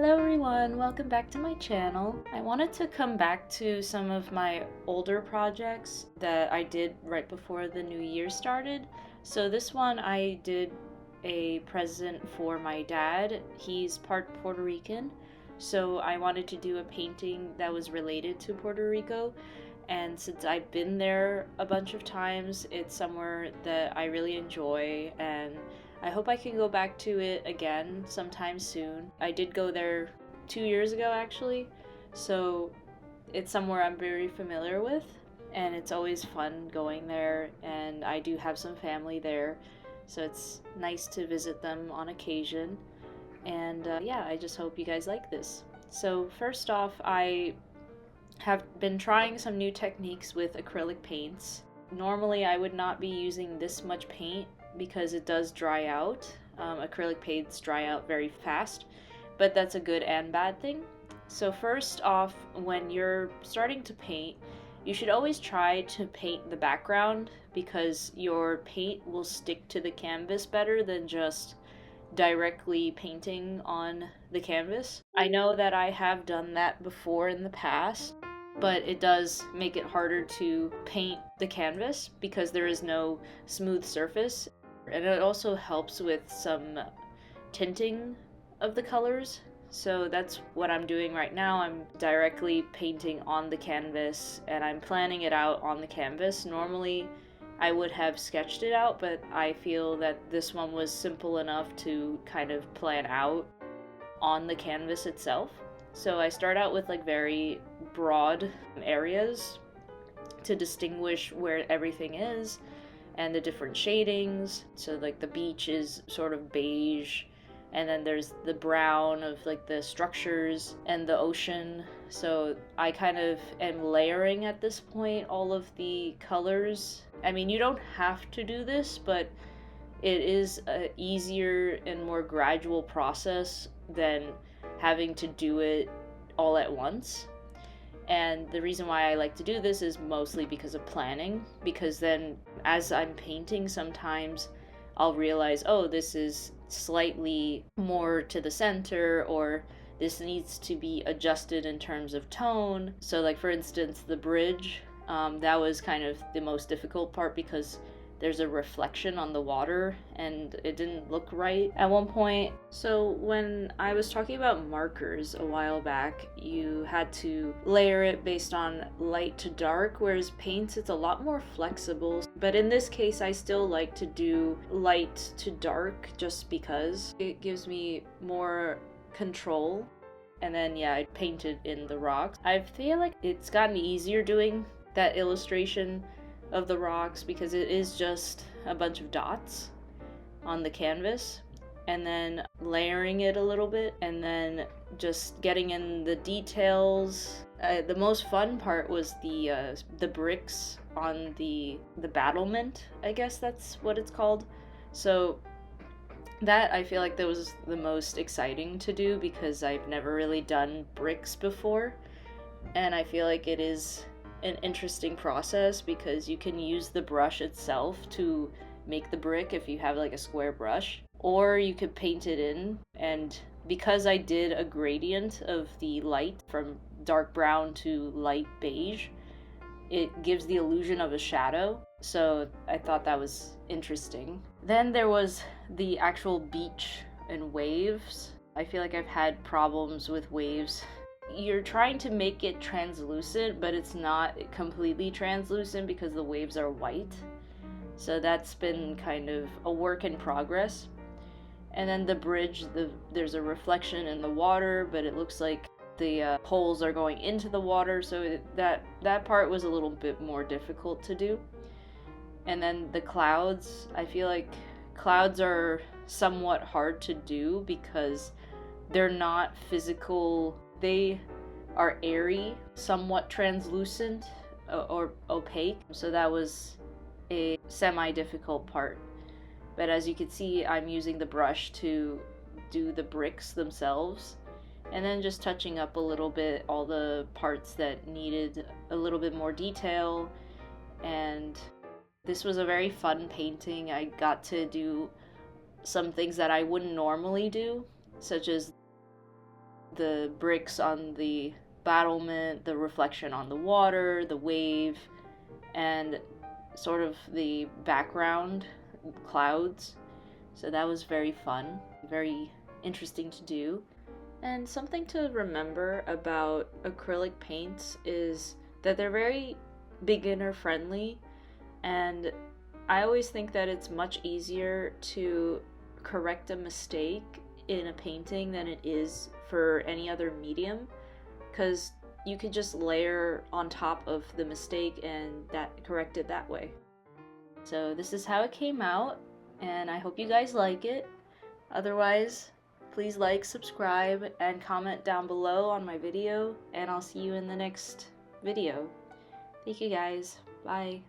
Hello everyone, welcome back to my channel. I wanted to come back to some of my older projects that I did right before the new year started. So this one I did a present for my dad. He's part Puerto Rican, so I wanted to do a painting that was related to Puerto Rico. And since I've been there a bunch of times, it's somewhere that I really enjoy, and I hope I can go back to it again sometime soon. I did go there 2 years ago actually, so it's somewhere I'm very familiar with, and it's always fun going there, and I do have some family there, so it's nice to visit them on occasion. And yeah, I just hope you guys like this. So first off, I have been trying some new techniques with acrylic paints. Normally I would not be using this much paint because it does dry out. Acrylic paints dry out very fast, but that's a good and bad thing. So first off, when you're starting to paint, you should always try to paint the background because your paint will stick to the canvas better than just directly painting on the canvas. I know that I have done that before in the past, but it does make it harder to paint the canvas because there is no smooth surface. And it also helps with some tinting of the colors. So that's what I'm doing right now. I'm directly painting on the canvas and I'm planning it out on the canvas. Normally I would have sketched it out, but I feel that this one was simple enough to kind of plan out on the canvas itself. So I start out with like very broad areas to distinguish where everything is and the different shadings. So like the beach is sort of beige, and then there's the brown of like the structures and the ocean. So I kind of am layering at this point all of the colors. I mean, you don't have to do this, but it is a easier and more gradual process than having to do it all at once. And the reason why I like to do this is mostly because of planning, because then as I'm painting, sometimes I'll realize, oh, this is slightly more to the center, or this needs to be adjusted in terms of tone. So like for instance, the bridge, that was kind of the most difficult part because there's a reflection on the water and it didn't look right at one point. So when I was talking about markers a while back, you had to layer it based on light to dark, whereas paints, it's a lot more flexible. But in this case, I still like to do light to dark just because it gives me more control. And then yeah, I painted in the rocks. I feel like it's gotten easier doing that illustration of the rocks because it is just a bunch of dots on the canvas, and then layering it a little bit, and then just getting in the details. The most fun part was the bricks on the battlement, I guess that's what it's called. So that, I feel like that was the most exciting to do because I've never really done bricks before, and I feel like it is an interesting process because you can use the brush itself to make the brick if you have like a square brush, or you could paint it in. And because I did a gradient of the light from dark brown to light beige, it gives the illusion of a shadow. So I thought that was interesting. Then there was the actual beach and waves. I feel like I've had problems with waves. You're trying to make it translucent, but it's not completely translucent because the waves are white. So that's been kind of a work in progress. And then the bridge, there's a reflection in the water, but it looks like the poles are going into the water, so that part was a little bit more difficult to do. And then the clouds, I feel like clouds are somewhat hard to do because they're not physical. They are airy, somewhat translucent or opaque, so that was a semi-difficult part. But as you can see, I'm using the brush to do the bricks themselves, and then just touching up a little bit all the parts that needed a little bit more detail. And this was a very fun painting. I got to do some things that I wouldn't normally do, such as the bricks on the battlement, the reflection on the water, the wave, and sort of the background clouds. So that was very fun, very interesting to do. And something to remember about acrylic paints is that they're very beginner friendly, and I always think that it's much easier to correct a mistake in a painting than it is for any other medium, because you could just layer on top of the mistake and that correct it that way. So this is how it came out, and I hope you guys like it. Otherwise, please like, subscribe, and comment down below on my video, and I'll see you in the next video. Thank you guys. Bye.